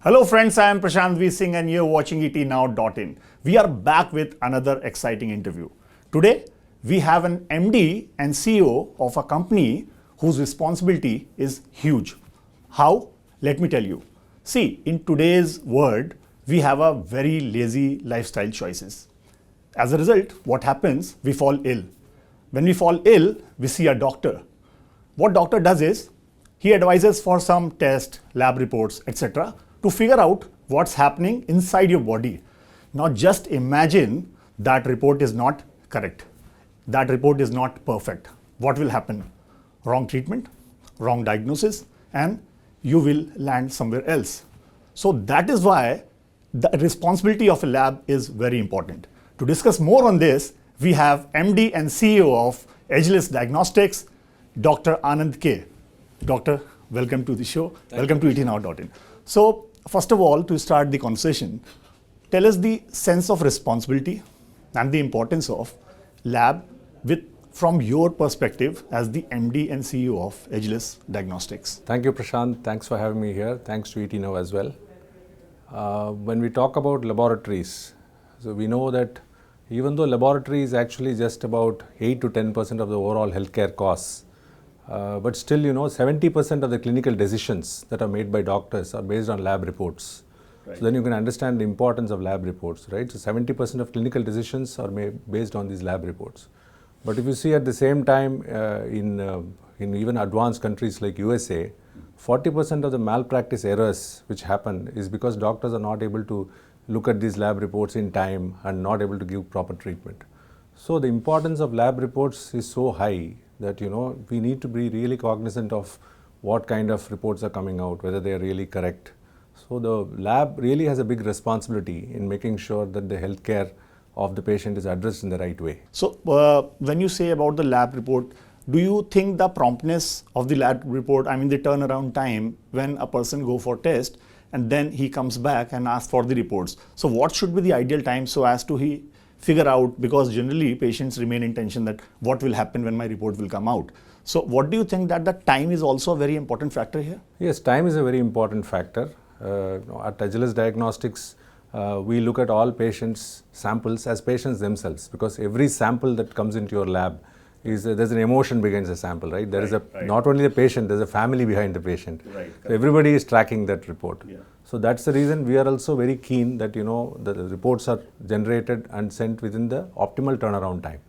Hello friends, I am Prashant V, Singh and you're watching etnow.in. We are back with another exciting interview. Today, we have an MD and CEO of a company whose responsibility is huge. How? Let me tell you. See, in today's world, we have a very lazy lifestyle choices. As a result, what happens? We fall ill. When we fall ill, we see a doctor. What doctor does is, he advises for some test, lab reports, etc. to figure out what's happening inside your body. Now just imagine that report is not correct. That report is not perfect. What will happen? Wrong treatment, wrong diagnosis, and you will land somewhere else. So that is why the responsibility of a lab is very important. To discuss more on this, we have MD and CEO of Agilus Diagnostics, Dr. Anand K. Doctor, welcome to the show. Welcome to etnow.in. So, first of all, to start the conversation, tell us the sense of responsibility and the importance of lab from your perspective as the MD and CEO of Agilus Diagnostics. Thank you, Prashant. Thanks for having me here. Thanks to etnow as well. When we talk about laboratories, so we know that even though laboratory is actually just about 8 to 10% of the overall healthcare costs, but still, 70% of the clinical decisions that are made by doctors are based on lab reports. Right. So then you can understand the importance of lab reports, right? So 70% of clinical decisions are made based on these lab reports. But if you see at the same time, in even advanced countries like USA, 40% of the malpractice errors which happen is because doctors are not able to look at these lab reports in time and not able to give proper treatment. So the importance of lab reports is so high that we need to be really cognizant of what kind of reports are coming out, whether they are really correct. So the lab really has a big responsibility in making sure that the healthcare of the patient is addressed in the right way. So when you say about the lab report, do you think the promptness of the lab report, I mean the turnaround time when a person go for test and then he comes back and asks for the reports. So what should be the ideal time so as to he figure out, because generally patients remain in tension that what will happen when my report will come out. So what do you think that the time is also a very important factor here? Yes, time is a very important factor. At Agilus Diagnostics, we look at all patients' samples as patients themselves, because every sample that comes into your lab there's an emotion behind the sample, right? There is not only the patient, there's a family behind the patient. Right. So everybody is tracking that report. Yeah. So that's the reason we are also very keen that the reports are generated and sent within the optimal turnaround time.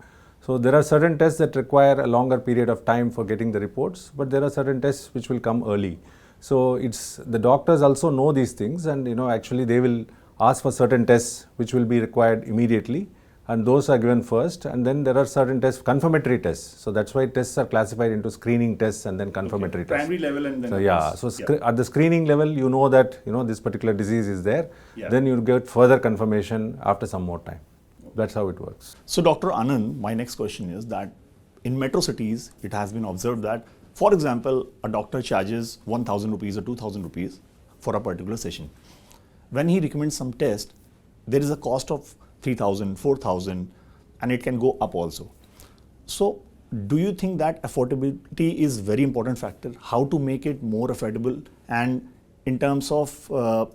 So there are certain tests that require a longer period of time for getting the reports, but there are certain tests which will come early. So the doctors also know these things, and actually they will ask for certain tests which will be required immediately, and those are given first, and then there are certain tests, confirmatory tests. So that's why tests are classified into screening tests and then confirmatory tests. Primary level and then at the screening level, you know that this particular disease is there. Yeah. Then you get further confirmation after some more time. That's how it works. So Dr. Anand, my next question is that in metro cities, it has been observed that, for example, a doctor charges 1,000 rupees or 2,000 rupees for a particular session. When he recommends some test, there is a cost of 3,000, 4,000, and it can go up also. So do you think that affordability is very important factor? How to make it more affordable? And in terms of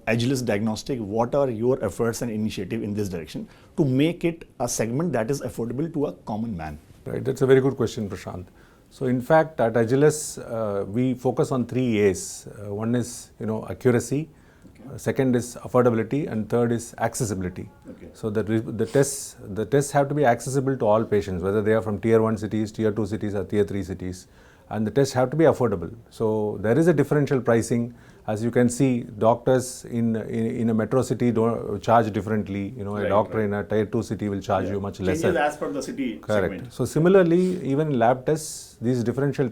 Agilus Diagnostic, what are your efforts and initiative in this direction to make it a segment that is affordable to a common man? Right, that's a very good question, Prashant. So in fact, at Agilus, we focus on 3 A's. One is accuracy. Second is affordability, and third is accessibility. Okay. So the tests have to be accessible to all patients, whether they are from tier 1 cities, tier 2 cities, or tier 3 cities, and the tests have to be affordable. So there is a differential pricing. As you can see, doctors in a metro city don't charge differently. A doctor in a tier 2 city will charge you much lesser. Changes as per the city. Correct. Segment. So similarly, even in lab tests, these differential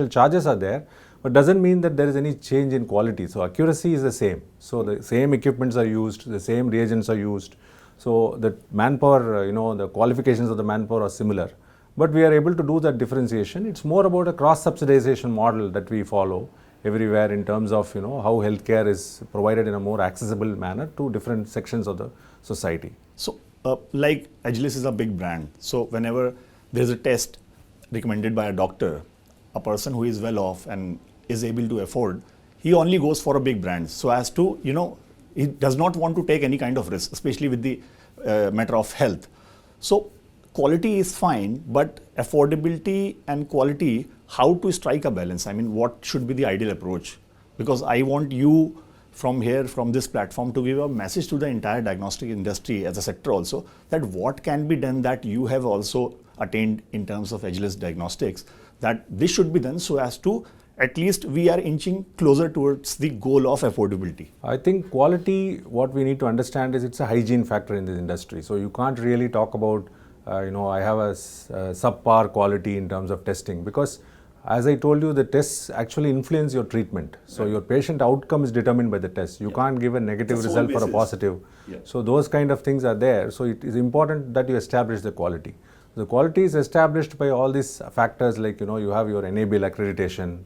charges are there. But doesn't mean that there is any change in quality. So accuracy is the same. So the same equipments are used, the same reagents are used. So the manpower, the qualifications of the manpower are similar. But we are able to do that differentiation. It's more about a cross-subsidization model that we follow everywhere in terms of how healthcare is provided in a more accessible manner to different sections of the society. So like Agilus is a big brand. So whenever there's a test recommended by a doctor, a person who is well off and is able to afford, he only goes for a big brand. So as to, he does not want to take any kind of risk, especially with the matter of health. So quality is fine, but affordability and quality, how to strike a balance? I mean, what should be the ideal approach? Because I want you from here, from this platform, to give a message to the entire diagnostic industry as a sector also, that what can be done that you have also attained in terms of Agilus Diagnostics, that this should be done so as to at least we are inching closer towards the goal of affordability. I think quality, what we need to understand is it's a hygiene factor in this industry. So you can't really talk about, I have a subpar quality in terms of testing, because as I told you, the tests actually influence your treatment. So your patient outcome is determined by the test. You can't give a negative result for a positive. So those kind of things are there. So it is important that you establish the quality. The quality is established by all these factors, like, you have your enable accreditation,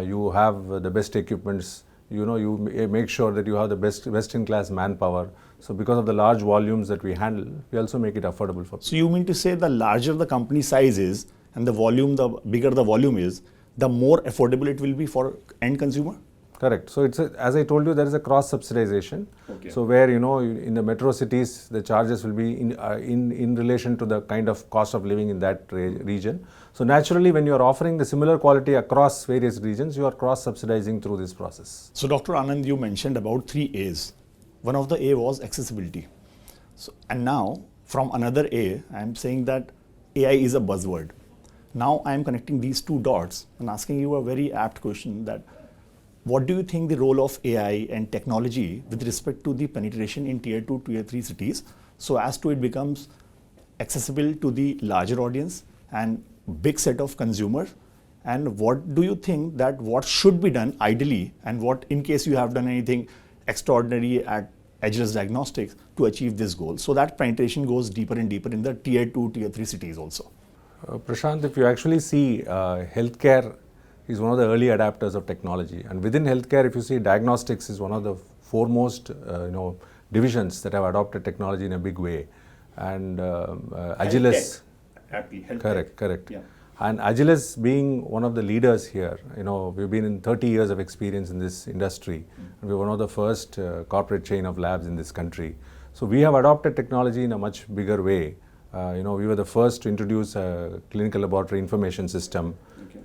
you have the best equipments, you make sure that you have the best in class manpower. So because of the large volumes that we handle, we also make it affordable for people. So you mean to say the larger the company size is and the volume, the bigger the volume is, the more affordable it will be for end consumer? Correct. So it's as I told you, there is a cross subsidization. So where in the metro cities the charges will be in relation to the kind of cost of living in that region. So naturally, when you are offering the similar quality across various regions, you are cross subsidizing through this process. So Dr. Anand, you mentioned about 3 A's. One of the A was accessibility. So, and now from another A, I am saying that AI is a buzzword. Now I am connecting these 2 dots and asking you a very apt question, that what do you think the role of AI and technology with respect to the penetration in tier 2, tier 3 cities, so as to it becomes accessible to the larger audience and big set of consumers? And what do you think that what should be done ideally, and what, in case you have done anything extraordinary at Agilus Diagnostics to achieve this goal, so that penetration goes deeper and deeper in the tier 2, tier 3 cities also? Prashant, if you actually see, healthcare is one of the early adapters of technology, and within healthcare, if you see, diagnostics is one of the foremost divisions that have adopted technology in a big way. And Agilus, correct. Yeah. And Agilus being one of the leaders here, we've been in 30 years of experience in this industry, and we're one of the first corporate chain of labs in this country. So we have adopted technology in a much bigger way. We were the first to introduce a clinical laboratory information system.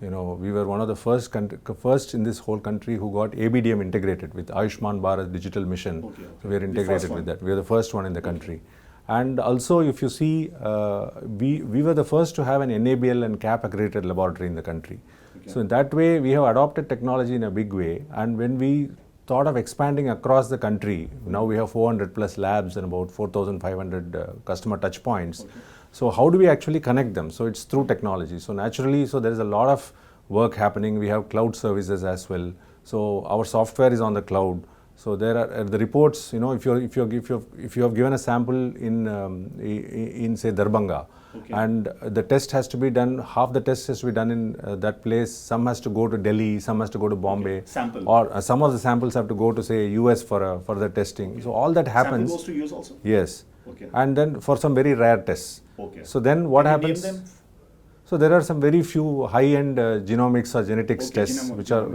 We were one of the first in this whole country who got ABDM integrated with Ayushman Bharat digital mission. So we are integrated with that. We are the first one in the country. And also, if you see, we were the first to have an NABL and CAP accredited laboratory in the country. So in that way, we have adopted technology in a big way. And when we thought of expanding across the country, now we have 400 plus labs and about 4,500 customer touch points. So how do we actually connect them? So it's through technology. So naturally, there is a lot of work happening. We have cloud services as well. So our software is on the cloud. So there are the reports. If you have given a sample in say Darbhanga, and the test has to be done, half the test has to be done in that place. Some has to go to Delhi, some has to go to Bombay, or some of the samples have to go to say US for the testing. So all that happens. Sample goes to US also? Yes. And then for some very rare tests. So then what happens? So there are some very few high-end genomics or genetics tests which are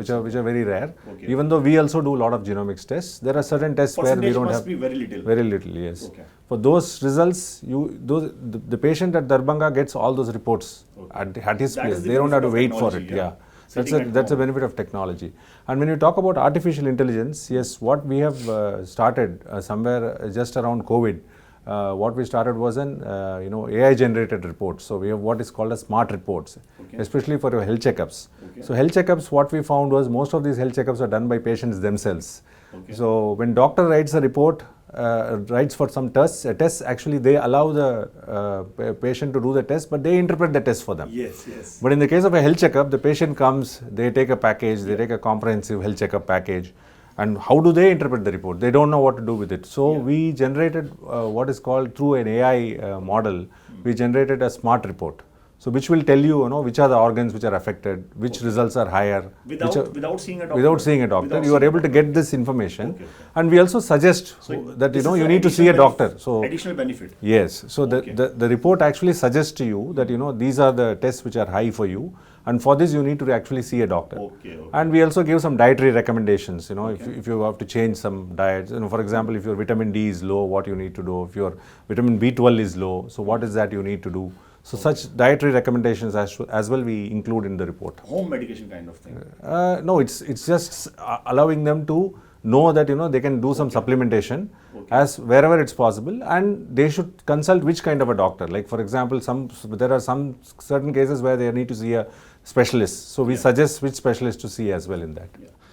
very rare. Even though we also do a lot of genomics tests, there are certain tests where we don't have. Be very little. Very little, yes. For those results, the patient at Darbhanga gets all those reports at his place. They don't have to wait for it. Yeah. That's a benefit of technology. And when you talk about artificial intelligence, yes, what we have started somewhere just around COVID. What we started was an AI generated report. So we have what is called as smart reports, especially for your health checkups. So health checkups, what we found was most of these health checkups are done by patients themselves. So when doctor writes a report, writes for some tests, actually they allow the patient to do the test, but they interpret the test for them. Yes. But in the case of a health checkup, the patient comes, they take a package, they take a comprehensive health checkup package. And how do they interpret the report? They don't know what to do with it. So we generated what is called, through an AI model, we generated a smart report. So which will tell you, which are the organs which are affected, which results are higher. Without seeing a doctor? Without seeing a doctor. You are able to get this information. And we also suggest that, you need to see a doctor. So additional benefit. Yes. So the report actually suggests to you that, these are the tests which are high for you. and for this you need to actually see a doctor. Okay. And we also give some dietary recommendations, if you have to change some diets, for example, if your vitamin D is low, what you need to do, if your vitamin B12 is low, so what is that you need to do. So such dietary recommendations as well we include in the report. Home medication kind of thing? No, it's just allowing them to know that they can do some supplementation as wherever it's possible, and they should consult which kind of a doctor. Like for example, there are some certain cases where they need to see a specialist, so we suggest which specialist to see as well in that.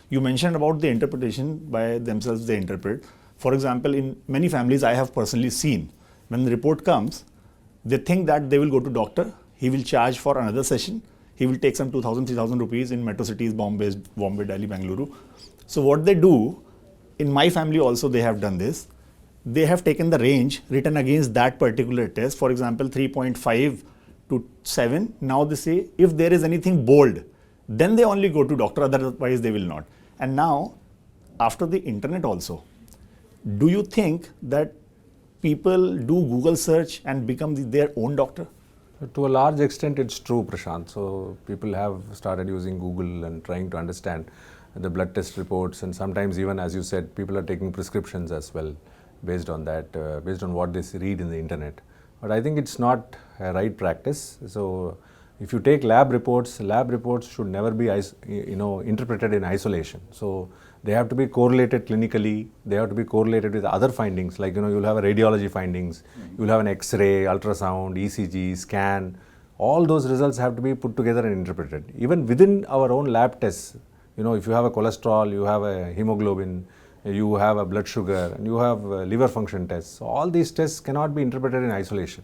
You mentioned about the interpretation by themselves, they interpret. For example, in many families I have personally seen, when the report comes, they think that they will go to doctor, he will charge for another session, he will take some 2,000, 3,000 rupees in metro cities, Bombay, Delhi, Bengaluru. So what they do, in my family also they have done this, they have taken the range written against that particular test, for example 3.5 to 7, now they say if there is anything bold, then they only go to doctor, otherwise they will not. And now, after the internet also, do you think that people do Google search and become their own doctor? To a large extent, it's true, Prashant. So people have started using Google and trying to understand the blood test reports, and sometimes even, as you said, people are taking prescriptions as well based on that, based on what they read in the internet. But I think it's not a right practice. So if you take lab reports should never be interpreted in isolation. So they have to be correlated clinically, they have to be correlated with other findings, like you'll have a radiology findings, you'll have an X-ray, ultrasound, ECG, scan. All those results have to be put together and interpreted. Even within our own lab tests, if you have a cholesterol, you have a hemoglobin, you have a blood sugar, and you have liver function tests. So all these tests cannot be interpreted in isolation.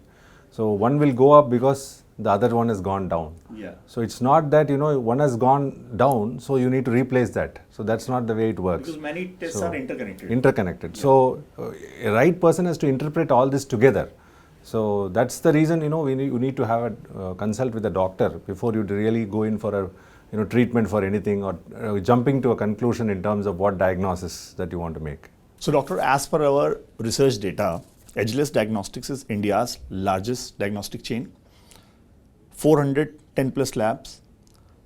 So one will go up because the other one has gone down. Yeah. So it's not that one has gone down, so you need to replace that. So that's not the way it works. Because many tests are interconnected. Interconnected. Yeah. So a right person has to interpret all this together. So that's the reason you need to have a consult with a doctor before you really go in for a treatment for anything, or jumping to a conclusion in terms of what diagnosis that you want to make. So doctor, as per our research data, Agilus Diagnostics is India's largest diagnostic chain. 410 plus labs,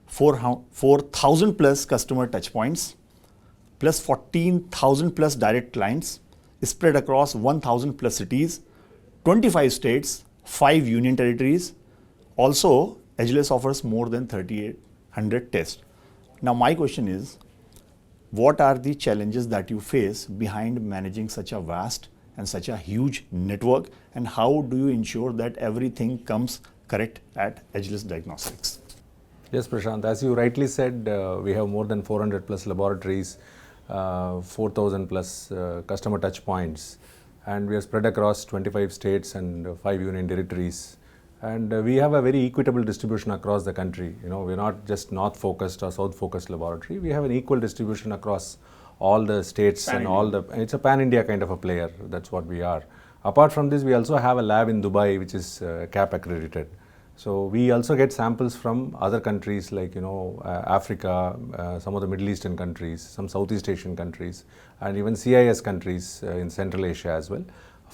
4,000 plus customer touchpoints, plus 14,000 plus direct clients, spread across 1,000 plus cities, 25 states, 5 union territories. Also, Agilus offers more than 3,800 tests. Now, my question is, what are the challenges that you face behind managing such a vast and such a huge network, and how do you ensure that everything comes correct at Agilus Diagnostics? Yes, Prashant, as you rightly said, we have more than 400 plus laboratories, 4,000 plus customer touch points, and we are spread across 25 states and 5 union territories. And we have a very equitable distribution across the country. We're not just north focused or south focused laboratory. We have an equal distribution across all the states and it's a pan-India kind of a player. That's what we are. Apart from this, we also have a lab in Dubai, which is CAP accredited. So we also get samples from other countries like, Africa, some of the Middle Eastern countries, some Southeast Asian countries, and even CIS countries in Central Asia as well,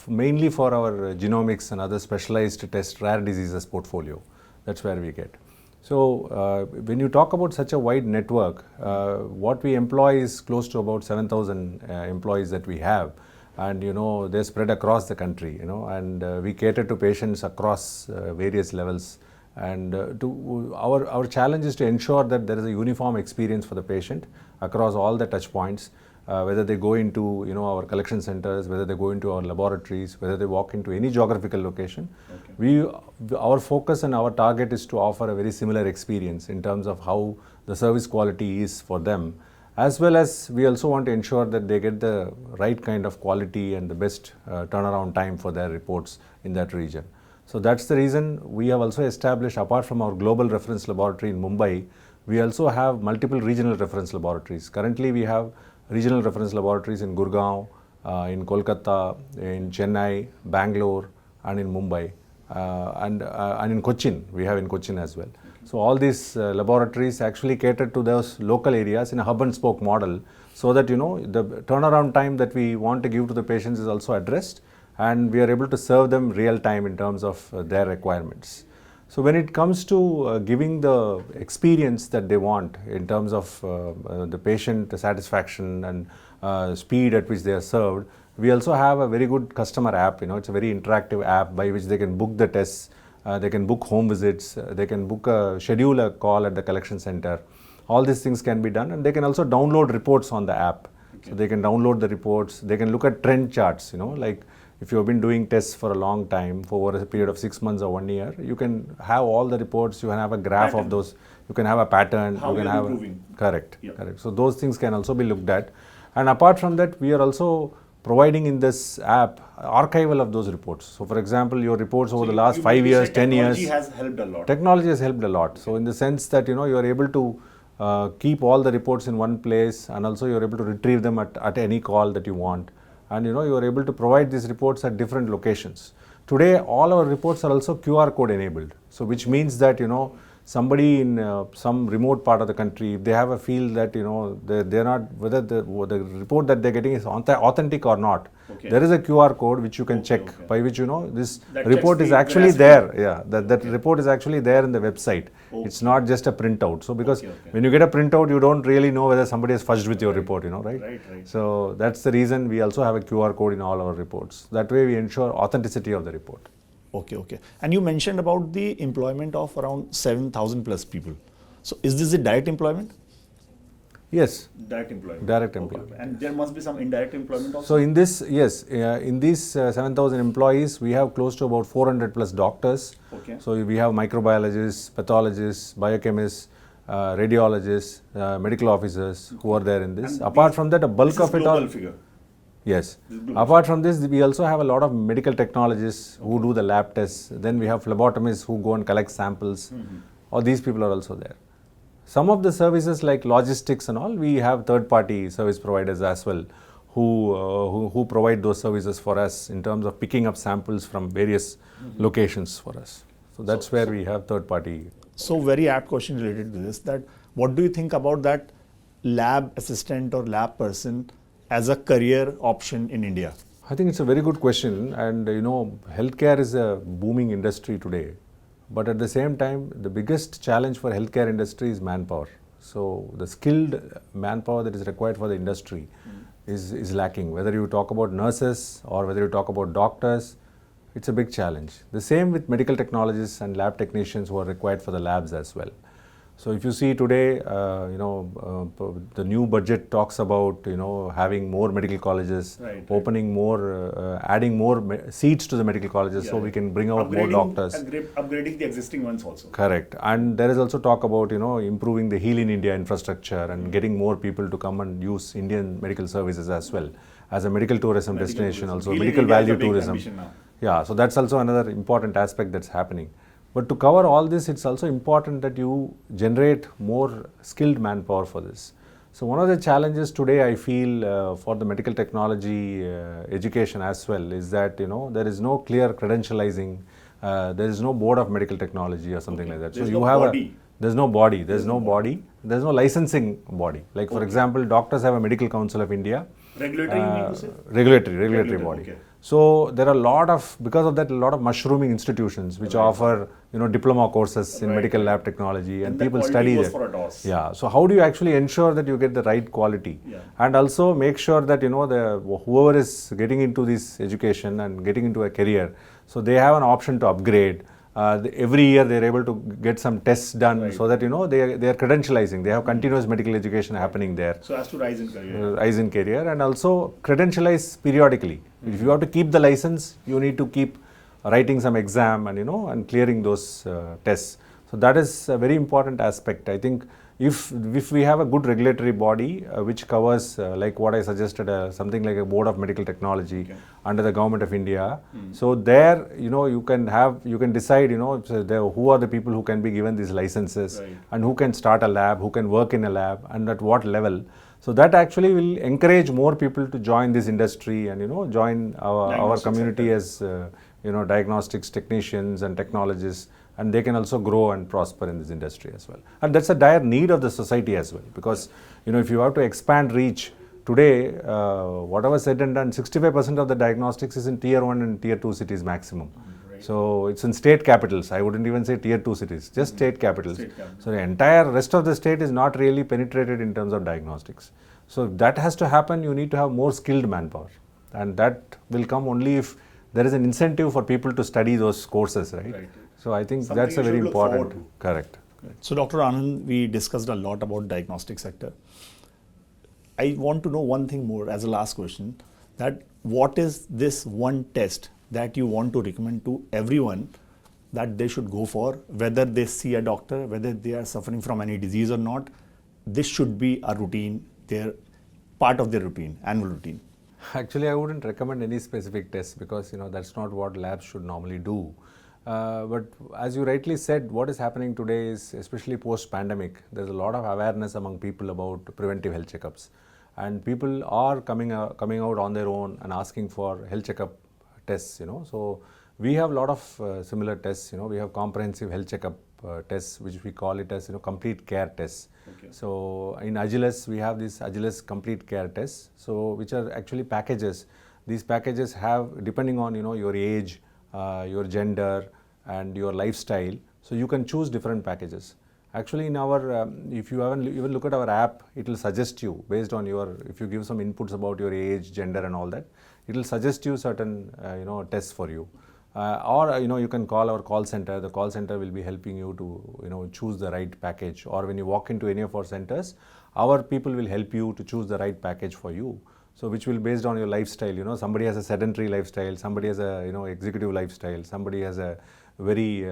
mainly for our genomics and other specialized test rare diseases portfolio. That's where we get. So when you talk about such a wide network, what we employ is close to about 7,000 employees that we have. And they're spread across the country, and we cater to patients across various levels. And our challenge is to ensure that there is a uniform experience for the patient across all the touch points, whether they go into our collection centers, whether they go into our laboratories, whether they walk into any geographical location. Okay. Our focus and our target is to offer a very similar experience in terms of how the service quality is for them, as well as we also want to ensure that they get the right kind of quality and the best turnaround time for their reports in that region. So that's the reason we have also established, apart from our global reference laboratory in Mumbai, we also have multiple regional reference laboratories. Currently we have regional reference laboratories in Gurgaon, in Kolkata, in Chennai, Bangalore, and in Mumbai, and in Cochin. We have in Cochin as well. So all these laboratories actually cater to those local areas in a hub and spoke model, so that the turnaround time that we want to give to the patients is also addressed, and we are able to serve them real time in terms of their requirements. So when it comes to giving the experience that they want in terms of the patient satisfaction and speed at which they are served, we also have a very good customer app. It's a very interactive app by which they can book the tests, they can book home visits, they can schedule a call at the collection center. All these things can be done, and they can also download reports on the app. Okay. So they can download the reports, they can look at trend charts, like if you have been doing tests for a long time, for over a period of 6 months or 1 year, you can have all the reports, you can have a graph of those, you can have a pattern, how you can have improving. Correct. So those things can also be looked at. And apart from that, we are also providing in this app archival of those reports. So for example, your reports over the last 5 years, 10 years. Technology has helped a lot. Technology has helped a lot. So in the sense that, you are able to keep all the reports in one place, and also you are able to retrieve them at any call that you want. And you are able to provide these reports at different locations. Today, all our reports are also QR code enabled. So which means that, somebody in some remote part of the country, if they have a feel that, they're not, whether the report that they're getting is authentic or not, there is a QR code which you can check, by which, this that report is actually there. Yeah, that report is actually there in the website. It's not just a printout. So because when you get a printout, you don't really know whether somebody has fudged with your report, right? Right. So that's the reason we also have a QR code in all our reports. That way we ensure authenticity of the report. Okay. And you mentioned about the employment of around 7,000 plus people. So is this a direct employment? Yes. Direct employment. Direct employment. And there must be some indirect employment also? So in this, yes, in these 7,000 employees, we have close to about 400 plus doctors. Okay. So we have microbiologists, pathologists, biochemists, radiologists, medical officers who are there in this. And apart from that, a bulk of it all. Figure. Yes. Apart from this, we also have a lot of medical technologists who do the lab tests. Then we have phlebotomists who go and collect samples. All these people are also there. Some of the services like logistics and all, we have third-party service providers as well who provide those services for us in terms of picking up samples from various locations for us. So that's where we have third-party. So very apt question related to this, that what do you think about that lab assistant or lab person as a career option in India? I think it's a very good question, and healthcare is a booming industry today. But at the same time, the biggest challenge for healthcare industry is manpower. So the skilled manpower that is required for the industry is lacking. Whether you talk about nurses or whether you talk about doctors, it's a big challenge. The same with medical technologists and lab technicians who are required for the labs as well. So if you see today, the new budget talks about, having more medical colleges, opening more, adding more seats to the medical colleges, so we can bring out more doctors. Upgrading the existing ones also. Correct. And there is also talk about, improving the Heal in India infrastructure and getting more people to come and use Indian medical services as well as a medical tourism destination, also medical value tourism. Yeah, so that's also another important aspect that's happening. But to cover all this, it's also important that you generate more skilled manpower for this. So one of the challenges today I feel for the medical technology education as well is that, there is no clear credentializing, there is no board of medical technology or something like that. There's so no you have body. There's no body, there's no body, there's no licensing body. Like for example, doctors have a Medical Council of India. Regulatory, you mean to say? Regulatory body. Okay. So there are because of that, a lot of mushrooming institutions which offer, diploma courses in medical lab technology, and people study there. Yeah. So how do you actually ensure that you get the right quality, and also make sure that whoever is getting into this education and getting into a career, so they have an option to upgrade. Every year they are able to get some tests done, so that they are credentializing. They have continuous medical education happening there. So as to rise in career. Rise in career, and also credentialize periodically. If you have to keep the license, you need to keep writing some exam and and clearing those tests. So that is a very important aspect. I think if we have a good regulatory body which covers like what I suggested, something like a board of medical technology under the government of India. So there you can decide who are the people who can be given these licenses, and who can start a lab, who can work in a lab, and at what level. So that actually will encourage more people to join this industry and join our community as diagnostics technicians and technologists, and they can also grow and prosper in this industry as well. And that's a dire need of the society as well, because if you have to expand reach today, whatever said and done, 65% of the diagnostics is in tier 1 and tier 2 cities maximum. So it's in state capitals. I wouldn't even say tier 2 cities, just state capitals. So the entire rest of the state is not really penetrated in terms of diagnostics. So that has to happen. You need to have more skilled manpower, and that will come only if there is an incentive for people to study those courses, right? So I think that's a very important. Correct. So Dr. Anand, we discussed a lot about diagnostic sector. I want to know one thing more as a last question, that what is this one test that you want to recommend to everyone that they should go for, whether they see a doctor, whether they are suffering from any disease or not? This should be a routine, their part of their routine, annual routine. Actually, I wouldn't recommend any specific tests because that's not what labs should normally do. But as you rightly said, what is happening today is, especially post-pandemic, there's a lot of awareness among people about preventive health checkups, and people are coming out on their own and asking for health checkup tests. So we have a lot of similar tests. We have comprehensive health checkup tests, which we call it as complete care tests. So in Agilus, we have these Agilus complete care tests, so which are actually packages. These packages have, depending on your age, your gender and your lifestyle, so you can choose different packages. Actually, in our if you even look at our app, it will suggest you based on if you give some inputs about your age, gender and all that, it will suggest you certain tests for you. Or you can call our call center. The call center will be helping you to choose the right package. Or when you walk into any of our centers, our people will help you to choose the right package for you. So which will based on your lifestyle. Somebody has a sedentary lifestyle, somebody has a executive lifestyle, somebody has a very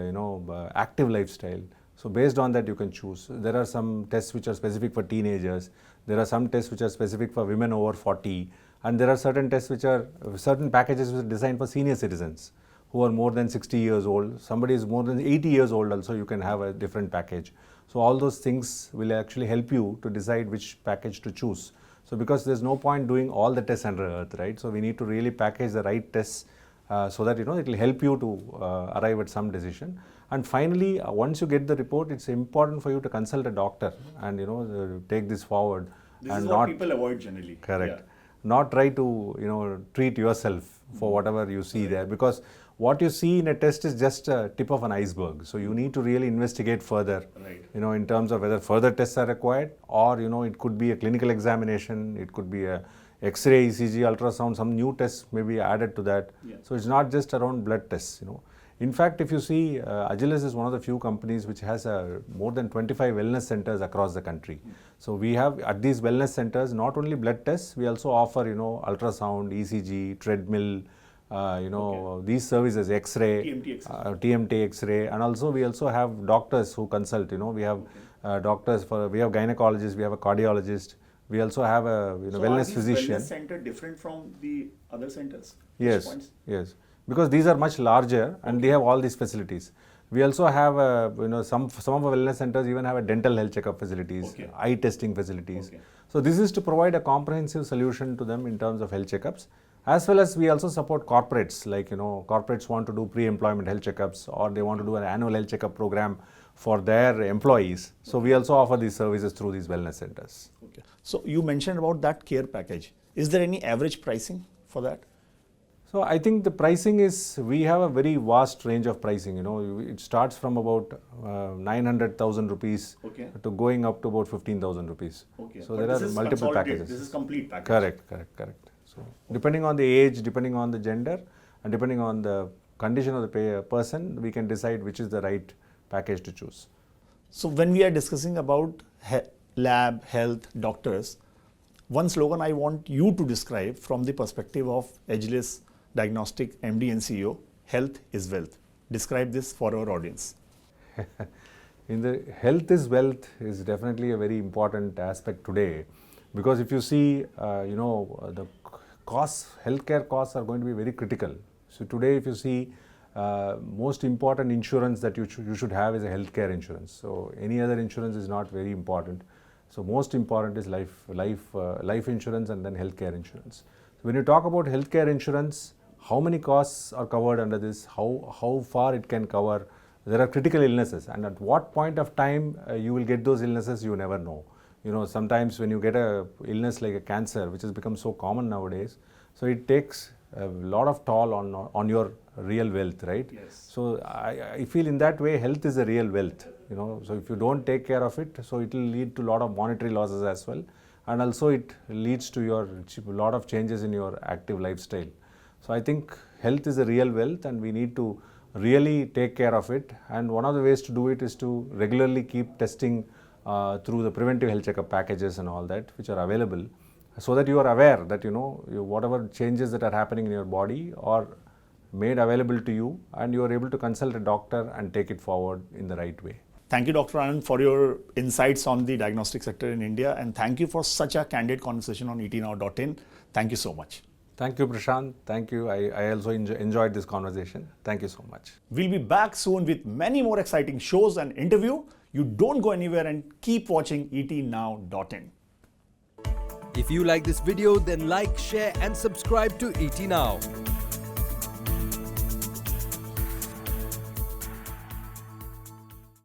active lifestyle. So based on that you can choose. There are some tests which are specific for teenagers. There are some tests which are specific for women over 40, and there are certain tests which are certain packages which are designed for senior citizens who are more than 60 years old. Somebody is more than 80 years old also, you can have a different package. So all those things will actually help you to decide which package to choose. So because there's no point doing all the tests under earth, right? So we need to really package the right tests so that it will help you to arrive at some decision. And finally, once you get the report, it's important for you to consult a doctor and take this forward. This is what people avoid generally. Correct. Yeah. Not try to treat yourself for whatever you see there, because what you see in a test is just a tip of an iceberg. So you need to really investigate further, in terms of whether further tests are required, or it could be a clinical examination, it could be a X-ray, ECG, ultrasound, some new tests may be added to that. So it's not just around blood tests. In fact, if you see, Agilus is one of the few companies which has more than 25 wellness centers across the country. So we have at these wellness centers not only blood tests, we also offer ultrasound, ECG, treadmill, these services, X-ray, TMT X-ray, and also we also have doctors who consult. We have doctors we have gynecologists, we have a cardiologist, we also have a wellness physician. Wellness center different from the other centers? Yes, yes. Because these are much larger and they have all these facilities. We also have some of our wellness centers even have a dental health checkup facilities, eye testing facilities. So this is to provide a comprehensive solution to them in terms of health checkups, as well as we also support corporates, like corporates want to do pre-employment health checkups, or they want to do an annual health checkup program for their employees. So we also offer these services through these wellness centers. So you mentioned about that care package. Is there any average pricing for that? So I think the pricing is, we have a very vast range of pricing. It starts from about 900,000 rupees to going up to about 15,000 rupees. So there are multiple packages. This is complete package. Correct. So depending on the age, depending on the gender, and depending on the condition of the person, we can decide which is the right package to choose. So when we are discussing about lab, health, doctors, one slogan I want you to describe from the perspective of Agilus Diagnostics MD and CEO, health is wealth. Describe this for our audience. In the health is wealth is definitely a very important aspect today, because if you see, the costs, healthcare costs are going to be very critical. So today, if you see, most important insurance that you should have is a healthcare insurance. So any other insurance is not very important. So most important is life insurance and then healthcare insurance. So when you talk about healthcare insurance, how many costs are covered under this? How far it can cover? There are critical illnesses, and at what point of time you will get those illnesses, you never know. Sometimes when you get a illness like a cancer, which has become so common nowadays, so it takes a lot of toll on your real wealth, right? Yes. So I feel in that way, health is a real wealth, you know. So if you don't take care of it, so it will lead to a lot of monetary losses as well. And also it leads to a lot of changes in your active lifestyle. So I think health is a real wealth and we need to really take care of it. And one of the ways to do it is to regularly keep testing through the preventive health checkup packages and all that, which are available, so that you are aware that, you know, whatever changes that are happening in your body are made available to you and you are able to consult a doctor and take it forward in the right way. Thank you, Dr. Anand, for your insights on the diagnostic sector in India, and thank you for such a candid conversation on etnow.in. Thank you so much. Thank you, Prashant. Thank you. I also enjoyed this conversation. Thank you so much. We'll be back soon with many more exciting shows and interview. You don't go anywhere and keep watching etnow.in. If you like this video, then like, share and subscribe to ET Now.